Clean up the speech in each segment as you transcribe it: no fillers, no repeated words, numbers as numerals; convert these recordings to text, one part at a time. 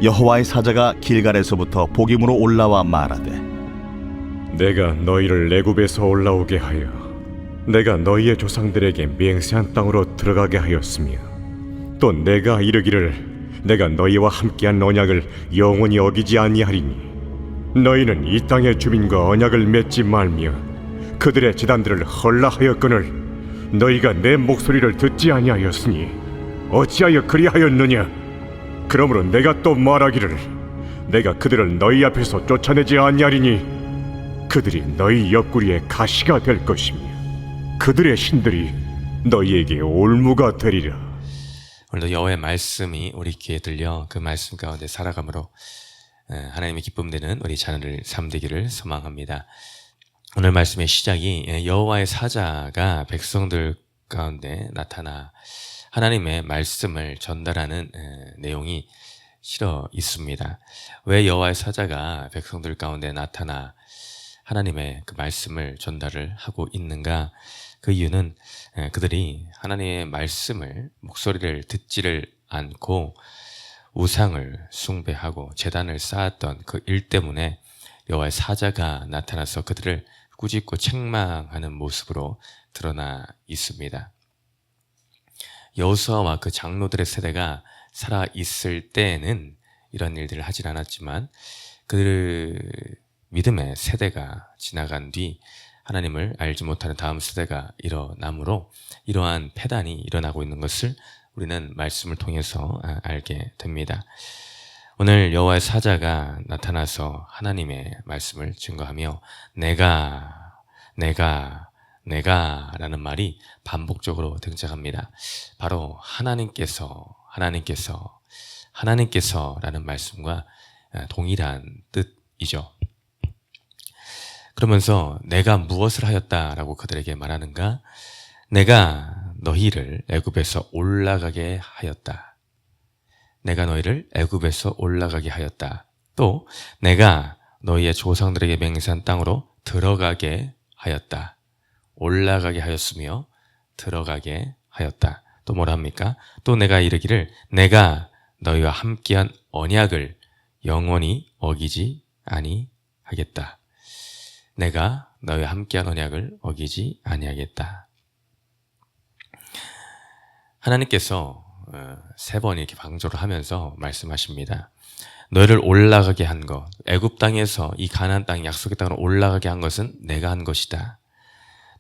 여호와의 사자가 길갈에서부터 복임으로 올라와 말하되 내가 너희를 애굽에서 올라오게 하여 내가 너희의 조상들에게 맹세한 땅으로 들어가게 하였으며 또 내가 이르기를 내가 너희와 함께한 언약을 영원히 어기지 아니하리니 너희는 이 땅의 주민과 언약을 맺지 말며 그들의 제단들을 헐라하였거늘 너희가 내 목소리를 듣지 아니하였으니 어찌하여 그리하였느냐? 그러므로 내가 또 말하기를 내가 그들을 너희 앞에서 쫓아내지 아니하리니 그들이 너희 옆구리에 가시가 될 것이며 그들의 신들이 너희에게 올무가 되리라. 오늘도 여호와의 말씀이 우리 귀에 들려 그 말씀 가운데 살아감으로 하나님의 기쁨 되는 우리 자녀들 삼되기를 소망합니다. 오늘 말씀의 시작이 여호와의 사자가 백성들 가운데 나타나 하나님의 말씀을 전달하는 내용이 실어 있습니다. 왜 여호와의 사자가 백성들 가운데 나타나 하나님의 그 말씀을 전달을 하고 있는가? 그 이유는 그들이 하나님의 말씀을 목소리를 듣지를 않고 우상을 숭배하고 제단을 쌓았던 그 일 때문에 여호와의 사자가 나타나서 그들을 꾸짖고 책망하는 모습으로 드러나 있습니다. 여호수아와 그 장로들의 세대가 살아 있을 때에는 이런 일들을 하진 않았지만 그 믿음의 세대가 지나간 뒤 하나님을 알지 못하는 다음 세대가 일어나므로 이러한 폐단이 일어나고 있는 것을 우리는 말씀을 통해서 알게 됩니다. 오늘 여호와의 사자가 나타나서 하나님의 말씀을 증거하며 내가 라는 말이 반복적으로 등장합니다. 바로 하나님께서라는 말씀과 동일한 뜻이죠. 그러면서 내가 무엇을 하였다라고 그들에게 말하는가? 내가 너희를 애굽에서 올라가게 하였다. 내가 너희를 애굽에서 올라가게 하였다. 또 내가 너희의 조상들에게 맹세한 땅으로 들어가게 하였다. 올라가게 하였으며 들어가게 하였다. 또 뭐라 합니까? 또 내가 이르기를 내가 너희와 함께한 언약을 영원히 어기지 아니하겠다. 내가 너희와 함께한 언약을 어기지 아니하겠다. 하나님께서 세 번 이렇게 방조를 하면서 말씀하십니다. 너희를 올라가게 한 것, 애굽 땅에서 이 가나안 땅, 약속의 땅으로 올라가게 한 것은 내가 한 것이다.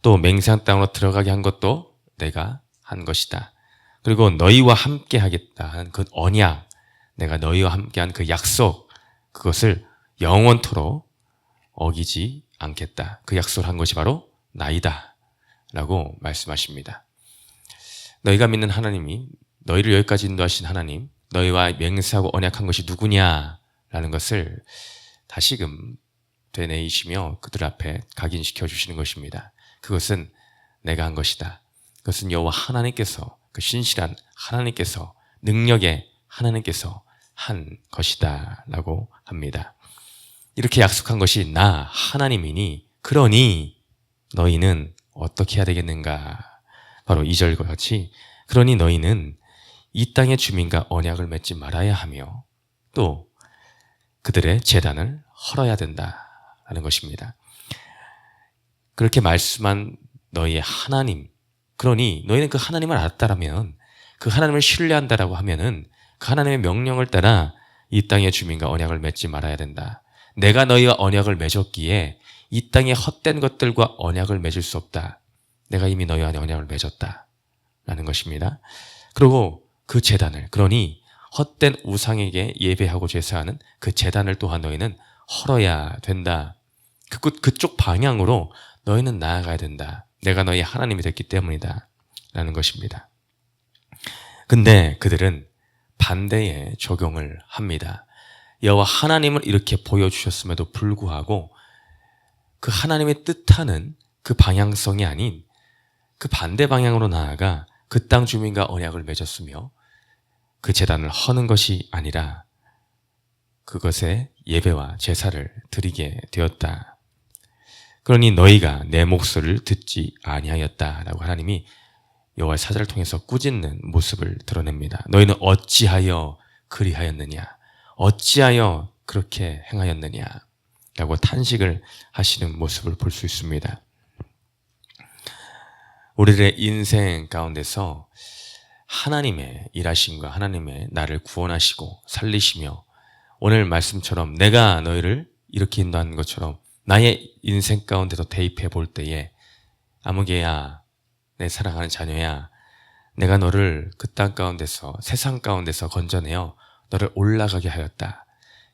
또 맹세한 땅으로 들어가게 한 것도 내가 한 것이다. 그리고 너희와 함께 하겠다 하는 그 언약, 내가 너희와 함께한 그 약속, 그것을 영원토록 어기지 않겠다. 그 약속을 한 것이 바로 나이다 라고 말씀하십니다. 너희가 믿는 하나님이, 너희를 여기까지 인도하신 하나님, 너희와 맹세하고 언약한 것이 누구냐라는 것을 다시금 되뇌이시며 그들 앞에 각인시켜 주시는 것입니다. 그것은 내가 한 것이다. 그것은 여호와 하나님께서, 그 신실한 하나님께서, 능력의 하나님께서 한 것이다 라고 합니다. 이렇게 약속한 것이 나 하나님이니 그러니 너희는 어떻게 해야 되겠는가? 바로 2절과 같이 그러니 너희는 이 땅의 주민과 언약을 맺지 말아야 하며 또 그들의 제단을 헐어야 된다라는 것입니다. 그렇게 말씀한 너희의 하나님, 그러니 너희는 그 하나님을 알았다라면, 그 하나님을 신뢰한다라고 하면은 그 하나님의 명령을 따라 이 땅의 주민과 언약을 맺지 말아야 된다. 내가 너희와 언약을 맺었기에 이 땅의 헛된 것들과 언약을 맺을 수 없다. 내가 이미 너희와 언약을 맺었다 라는 것입니다. 그리고 그 제단을, 그러니 헛된 우상에게 예배하고 제사하는 그 제단을 또한 너희는 헐어야 된다. 그쪽 방향으로 너희는 나아가야 된다. 내가 너희 하나님이 됐기 때문이다 라는 것입니다. 근데 그들은 반대의 적용을 합니다. 여호와 하나님을 이렇게 보여주셨음에도 불구하고 그 하나님의 뜻하는 그 방향성이 아닌 그 반대 방향으로 나아가 그 땅 주민과 언약을 맺었으며 그 제단을 허는 것이 아니라 그것에 예배와 제사를 드리게 되었다. 그러니 너희가 내 목소리를 듣지 아니하였다라고 하나님이 여호와의 사자를 통해서 꾸짖는 모습을 드러냅니다. 너희는 어찌하여 그리하였느냐? 어찌하여 그렇게 행하였느냐 라고 탄식을 하시는 모습을 볼 수 있습니다. 우리들의 인생 가운데서 하나님의 일하심과 하나님의 나를 구원하시고 살리시며 오늘 말씀처럼 내가 너희를 이렇게 인도하는 것처럼 나의 인생 가운데도 대입해 볼 때에 아무개야, 내 사랑하는 자녀야, 내가 너를 그 땅 가운데서 세상 가운데서 건져내어 너를 올라가게 하였다.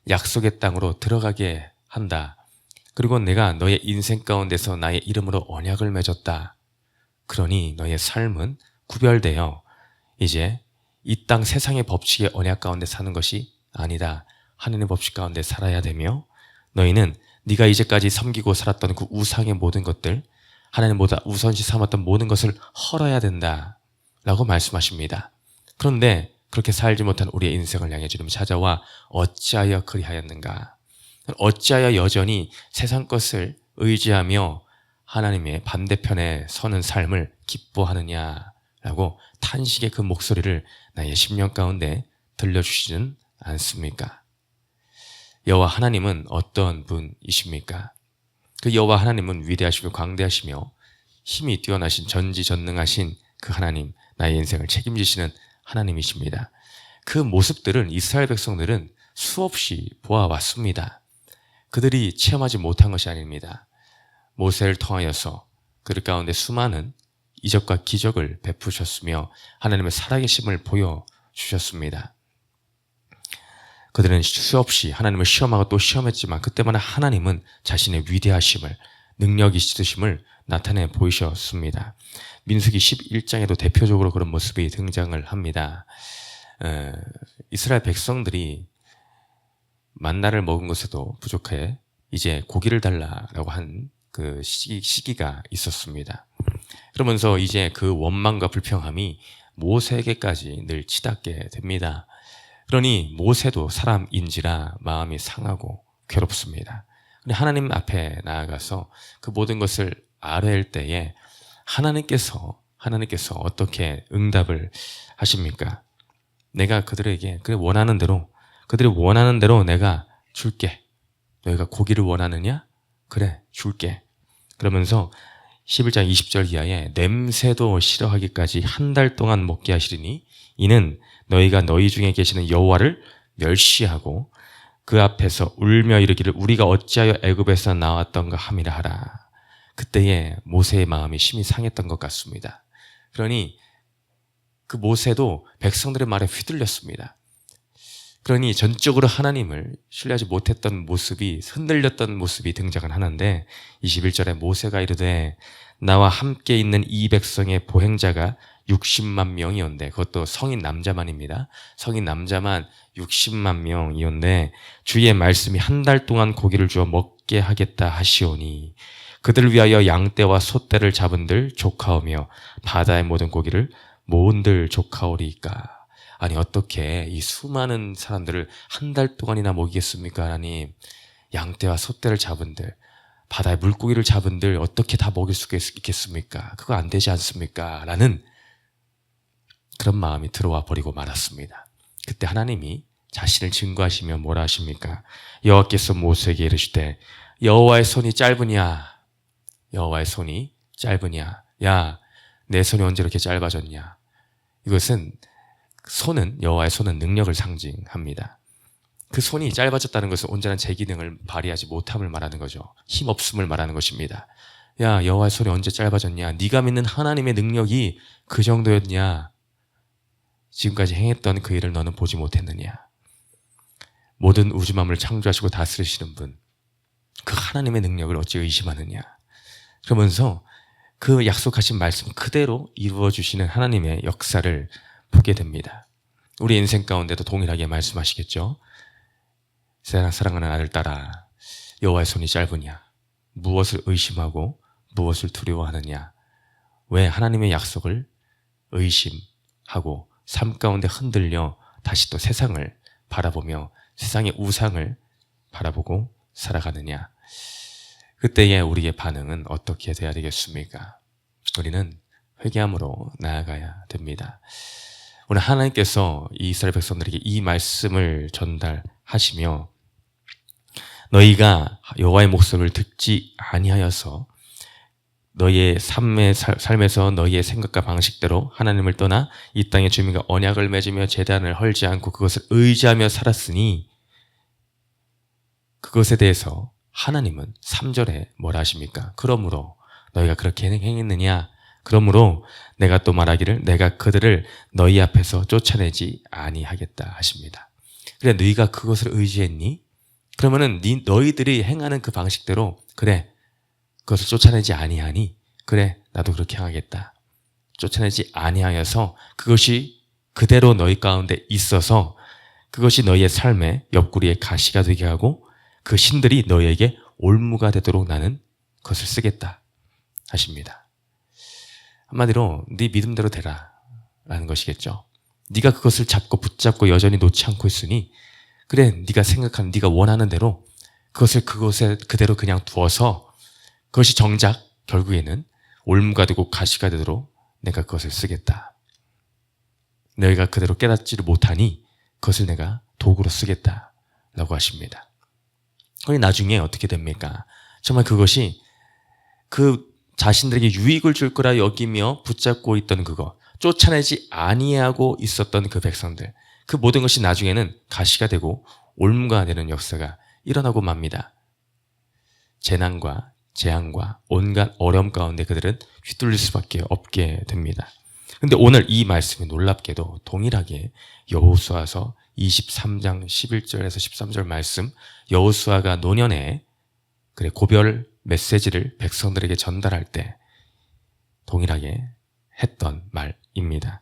약속의 땅으로 들어가게 한다. 그리고 내가 너의 인생 가운데서 나의 이름으로 언약을 맺었다. 그러니 너의 삶은 구별되어 이제 이 땅 세상의 법칙의 언약 가운데 사는 것이 아니다. 하나님의 법칙 가운데 살아야 되며 너희는 네가 이제까지 섬기고 살았던 그 우상의 모든 것들, 하나님보다 우선시 삼았던 모든 것을 헐어야 된다 라고 말씀하십니다. 그런데 그렇게 살지 못한 우리의 인생을 향해 주님이 찾아와 어찌하여 그리하였는가, 어찌하여 여전히 세상 것을 의지하며 하나님의 반대편에 서는 삶을 기뻐하느냐라고 탄식의 그 목소리를 나의 심령 가운데 들려주시지는 않습니까? 여호와 하나님은 어떤 분이십니까? 그 여호와 하나님은 위대하시며 광대하시며 힘이 뛰어나신 전지전능하신 그 하나님, 나의 인생을 책임지시는 하나님이십니다. 그 모습들은 이스라엘 백성들은 수없이 보아왔습니다. 그들이 체험하지 못한 것이 아닙니다. 모세를 통하여서 그들 가운데 수많은 이적과 기적을 베푸셨으며 하나님의 살아계심을 보여주셨습니다. 그들은 수없이 하나님을 시험하고 또 시험했지만 그때마다 하나님은 자신의 위대하심을, 능력이 있으심을 나타내 보이셨습니다. 민수기 11장에도 대표적으로 그런 모습이 등장을 합니다. 이스라엘 백성들이 만나를 먹은 것에도 부족해 이제 고기를 달라라고 한 그 시기가 있었습니다. 그러면서 이제 그 원망과 불평함이 모세에게까지 늘 치닫게 됩니다. 그러니 모세도 사람인지라 마음이 상하고 괴롭습니다. 하나님 앞에 나아가서 그 모든 것을 아뢰일 때에 하나님께서 어떻게 응답을 하십니까? 내가 그들에게 그들이 원하는 대로 내가 줄게. 너희가 고기를 원하느냐? 그래, 줄게. 그러면서 11장 20절 이하에 냄새도 싫어하기까지 한 달 동안 먹게 하시리니 이는 너희가 너희 중에 계시는 여호와를 멸시하고 그 앞에서 울며 이르기를 우리가 어찌하여 애굽에서 나왔던가 함이라 하라. 그때에 모세의 마음이 심히 상했던 것 같습니다. 그러니 그 모세도 백성들의 말에 휘둘렸습니다. 그러니 전적으로 하나님을 신뢰하지 못했던 모습이, 흔들렸던 모습이 등장을 하는데 21절에 모세가 이르되 나와 함께 있는 이 백성의 보행자가 60만 명이었는데 그것도 성인 남자만입니다. 성인 남자만 60만 명이었는데 주의 말씀이 한 달 동안 고기를 주어 먹게 하겠다 하시오니 그들을 위하여 양떼와 소떼를 잡은들 조카오며 바다의 모든 고기를 모은들 조카오리이까. 아니 어떻게 이 수많은 사람들을 한 달 동안이나 먹이겠습니까? 하나님, 양떼와 소떼를 잡은들, 바다의 물고기를 잡은들 어떻게 다 먹일 수 있겠습니까? 그거 안 되지 않습니까? 라는 그런 마음이 들어와 버리고 말았습니다. 그때 하나님이 자신을 증거하시며 뭐라 하십니까? 여호와께서 모세에게 이르시되 여호와의 손이 짧으냐? 여호와의 손이 짧으냐? 야, 내 손이 언제 이렇게 짧아졌냐? 이것은 여호와의 손은 능력을 상징합니다. 그 손이 짧아졌다는 것은 온전한 제 기능을 발휘하지 못함을 말하는 거죠. 힘없음을 말하는 것입니다. 야, 여호와의 손이 언제 짧아졌냐? 네가 믿는 하나님의 능력이 그 정도였냐? 지금까지 행했던 그 일을 너는 보지 못했느냐? 모든 우주 만물을 창조하시고 다스리시는 분, 그 하나님의 능력을 어찌 의심하느냐? 그러면서 그 약속하신 말씀 그대로 이루어주시는 하나님의 역사를 보게 됩니다. 우리 인생 가운데도 동일하게 말씀하시겠죠. 사랑하는 아들 딸아, 여호와의 손이 짧으냐? 무엇을 의심하고 무엇을 두려워하느냐? 왜 하나님의 약속을 의심하고 삶 가운데 흔들려 다시 또 세상을 바라보며 세상의 우상을 바라보고 살아가느냐? 그때의 우리의 반응은 어떻게 돼야 되겠습니까? 우리는 회개함으로 나아가야 됩니다. 오늘 하나님께서 이 이스라엘 백성들에게 이 말씀을 전달하시는 하시며 너희가 여호와의 목소리를 듣지 아니하여서 너희의 삶에서 너희의 생각과 방식대로 하나님을 떠나 이 땅의 주민과 언약을 맺으며 제단을 헐지 않고 그것을 의지하며 살았으니 그것에 대해서 하나님은 3절에 뭐라 하십니까? 그러므로 너희가 그렇게 행했느냐? 그러므로 내가 또 말하기를 내가 그들을 너희 앞에서 쫓아내지 아니하겠다 하십니다. 그래 너희가 그것을 의지했니? 그러면은 너희들이 행하는 그 방식대로 그래 그것을 쫓아내지 아니하니 그래 나도 그렇게 행하겠다. 쫓아내지 아니하여서 그것이 그대로 너희 가운데 있어서 그것이 너희의 삶의 옆구리에 가시가 되게 하고 그 신들이 너희에게 올무가 되도록 나는 그것을 쓰겠다 하십니다. 한마디로 네 믿음대로 되라 라는 것이겠죠. 네가 그것을 잡고 붙잡고 여전히 놓지 않고 있으니 그래 네가 생각하는 네가 원하는 대로 그것을 그곳에 그대로 그냥 두어서 그것이 정작 결국에는 올무가 되고 가시가 되도록 내가 그것을 쓰겠다. 너희가 그대로 깨닫지를 못하니 그것을 내가 도구로 쓰겠다 라고 하십니다. 그러니 나중에 어떻게 됩니까? 정말 그것이 그 자신들에게 유익을 줄 거라 여기며 붙잡고 있던 그거, 쫓아내지 아니하고 있었던 그 백성들, 그 모든 것이 나중에는 가시가 되고 올무가 되는 역사가 일어나고 맙니다. 재난과 재앙과 온갖 어려움 가운데 그들은 휘둘릴 수밖에 없게 됩니다. 근데 오늘 이 말씀이 놀랍게도 동일하게 여호수아서 23장 11절에서 13절 말씀, 여호수아가 노년에 그래 고별 메시지를 백성들에게 전달할 때 동일하게 했던 말입니다.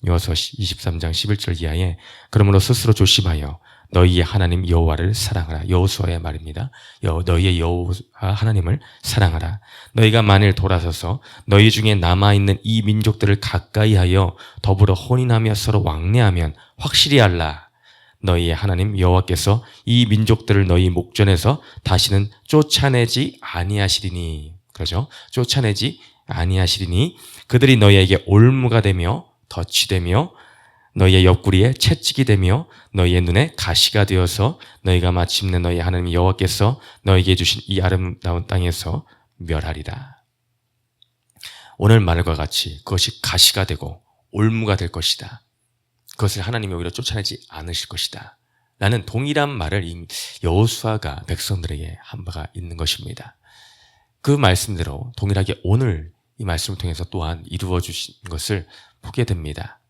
여호수아 23장 11절 이하에 그러므로 스스로 조심하여 너희의 하나님 여호와를 사랑하라. 여호수아의 말입니다. 너희의 여호와 하나님을 사랑하라. 너희가 만일 돌아서서 너희 중에 남아있는 이 민족들을 가까이하여 더불어 혼인하며 서로 왕래하면 확실히 알라. 너희의 하나님 여호와께서 이 민족들을 너희 목전에서 다시는 쫓아내지 아니하시리니. 그러죠? 쫓아내지 아니하시리니 그들이 너희에게 올무가 되며 덫이 되며 너희의 옆구리에 채찍이 되며 너희의 눈에 가시가 되어서 너희가 마침내 너희 하나님 여호와께서 너희에게 주신 이 아름다운 땅에서 멸하리라. 오늘 말과 같이 그것이 가시가 되고 올무가 될 것이다. 그것을 하나님이 오히려 쫓아내지 않으실 것이다. 라는 동일한 말을 여호수아가 백성들에게 한 바가 있는 것입니다. 그 말씀대로 동일하게 오늘 이 말씀을 통해서 또한 이루어 주신 것을 보게 됩니다.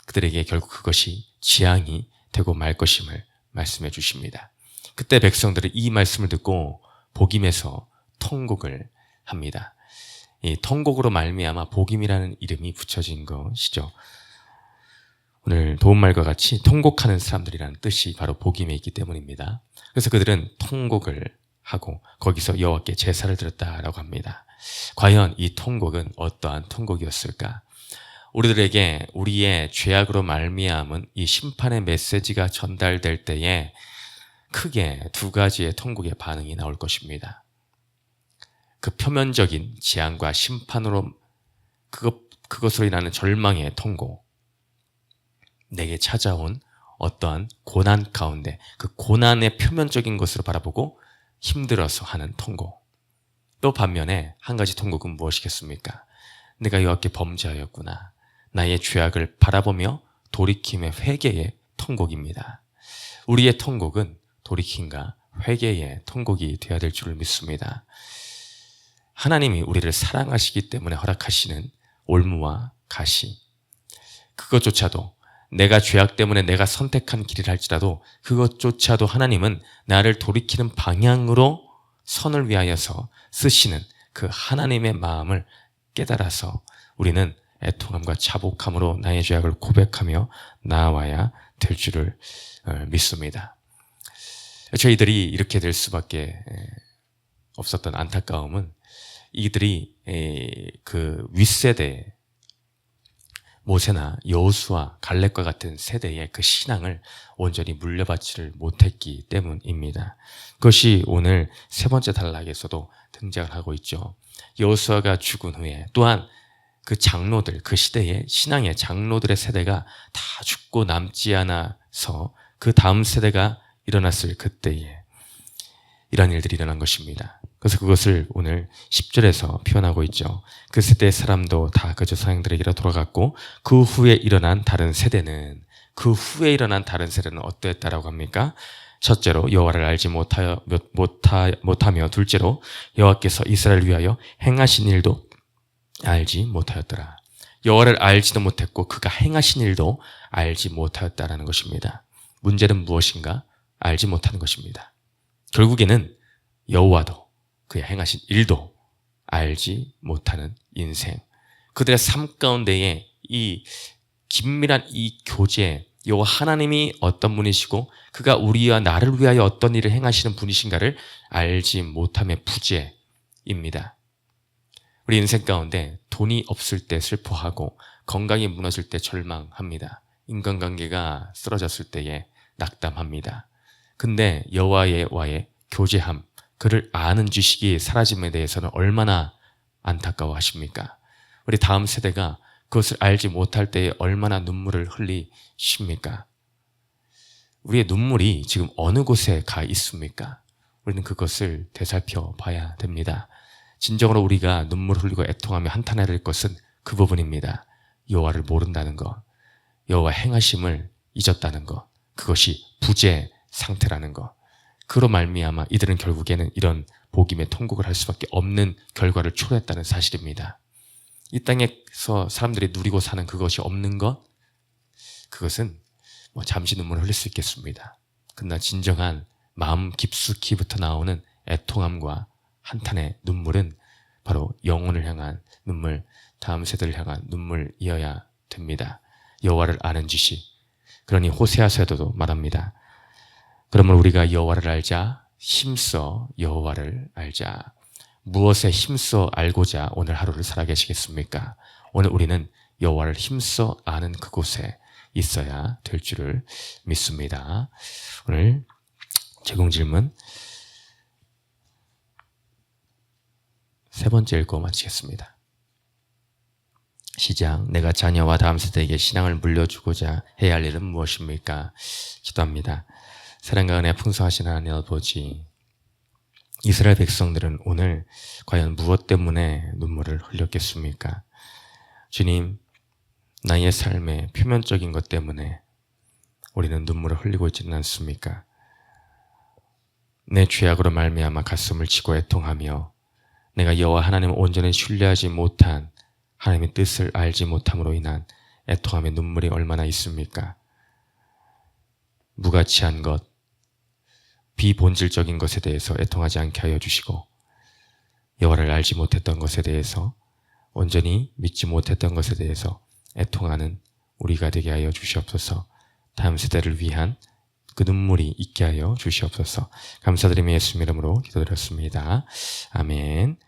그들에게 결국 그것이 재앙이 되고 말 것임을 말씀해 주십니다. 그때 백성들은 이 말씀을 듣고 복임에서 통곡을 합니다. 이 통곡으로 말미암아 복임이라는 이름이 붙여진 것이죠. 오늘 도움말과 같이 통곡하는 사람들이라는 뜻이 바로 복임에 있기 때문입니다. 그래서 그들은 통곡을 하고 거기서 여호와께 제사를 드렸다라고 합니다. 과연 이 통곡은 어떠한 통곡이었을까? 우리들에게 우리의 죄악으로 말미암은 이 심판의 메시지가 전달될 때에 크게 두 가지의 통곡의 반응이 나올 것입니다. 그 표면적인 재앙과 심판으로 그것으로 인하는 절망의 통곡, 내게 찾아온 어떠한 고난 가운데 그 고난의 표면적인 것으로 바라보고 힘들어서 하는 통곡. 또 반면에 한 가지 통곡은 무엇이겠습니까? 내가 여호와께 범죄하였구나. 나의 죄악을 바라보며 돌이킴의 회개의 통곡입니다. 우리의 통곡은 돌이킴과 회개의 통곡이 되어야 될 줄을 믿습니다. 하나님이 우리를 사랑하시기 때문에 허락하시는 올무와 가시, 그것조차도 내가 죄악 때문에 내가 선택한 길이라 할지라도 그것조차도 하나님은 나를 돌이키는 방향으로 선을 위하여서 쓰시는 그 하나님의 마음을 깨달아서 우리는 애통함과 자복함으로 나의 죄악을 고백하며 나아와야 될 줄을 믿습니다. 저희들이 이렇게 될 수밖에 없었던 안타까움은 이들이 그 윗세대 모세나 여호수아, 갈렙과 같은 세대의 그 신앙을 온전히 물려받지를 못했기 때문입니다. 그것이 오늘 세 번째 단락에서도 등장을 하고 있죠. 여호수아가 죽은 후에 또한 그 장로들, 그 시대의 신앙의 장로들의 세대가 다 죽고 남지 않아서 그 다음 세대가 일어났을 그때에 이런 일들이 일어난 것입니다. 그래서 그것을 오늘 10절에서 표현하고 있죠. 그 세대의 사람도 다 그 조상들에게로 돌아갔고 그 후에 일어난 다른 세대는 어떠했다라고 합니까? 첫째로 여호와를 알지 못하며 둘째로 여호와께서 이스라엘을 위하여 행하신 일도 알지 못하였더라. 여호와를 알지도 못했고 그가 행하신 일도 알지 못하였다라는 것입니다. 문제는 무엇인가? 알지 못하는 것입니다. 결국에는 여호와도 그의 행하신 일도 알지 못하는 인생. 그들의 삶 가운데에 이 긴밀한 이 교제, 여호와 하나님이 어떤 분이시고 그가 우리와 나를 위하여 어떤 일을 행하시는 분이신가를 알지 못함의 부재입니다. 우리 인생 가운데 돈이 없을 때 슬퍼하고 건강이 무너질 때 절망합니다. 인간관계가 쓰러졌을 때에 낙담합니다. 근데 여호와와의 교제함, 그를 아는 지식이 사라짐에 대해서는 얼마나 안타까워하십니까? 우리 다음 세대가 그것을 알지 못할 때에 얼마나 눈물을 흘리십니까? 우리의 눈물이 지금 어느 곳에 가 있습니까? 우리는 그것을 되살펴 봐야 됩니다. 진정으로 우리가 눈물을 흘리고 애통하며 한탄해야 될 것은 그 부분입니다. 여호와를 모른다는 것, 여호와 행하심을 잊었다는 것, 그것이 부재 상태라는 것. 그로 말미암아 이들은 결국에는 이런 복임의 통곡을 할 수밖에 없는 결과를 초래했다는 사실입니다. 이 땅에서 사람들이 누리고 사는 그것이 없는 것, 그것은 잠시 눈물을 흘릴 수 있겠습니다. 그러나 진정한 마음 깊숙이부터 나오는 애통함과 한탄의 눈물은 바로 영혼을 향한 눈물, 다음 세대를 향한 눈물이어야 됩니다. 여호와를 아는 지식. 그러니 호세아서에도 말합니다. 그러면 우리가 여호와를 알자, 힘써 여호와를 알자. 무엇에 힘써 알고자 오늘 하루를 살아계시겠습니까? 오늘 우리는 여호와를 힘써 아는 그곳에 있어야 될 줄을 믿습니다. 오늘 제공 질문 세 번째 읽고 마치겠습니다. 시작. 내가 자녀와 다음 세대에게 신앙을 물려주고자 해야 할 일은 무엇입니까? 기도합니다. 사랑과 은혜 풍성하신 하나님 아버지, 이스라엘 백성들은 오늘 과연 무엇 때문에 눈물을 흘렸겠습니까? 주님, 나의 삶의 표면적인 것 때문에 우리는 눈물을 흘리고 있지는 않습니까? 내 죄악으로 말미암아 가슴을 치고 애통하며 내가 여호와 하나님을 온전히 신뢰하지 못한 하나님의 뜻을 알지 못함으로 인한 애통함의 눈물이 얼마나 있습니까? 무가치한 것, 비본질적인 것에 대해서 애통하지 않게 하여 주시고 여호와를 알지 못했던 것에 대해서 온전히 믿지 못했던 것에 대해서 애통하는 우리가 되게 하여 주시옵소서. 다음 세대를 위한 그 눈물이 있게 하여 주시옵소서. 감사드리며 예수님 이름으로 기도드렸습니다. 아멘.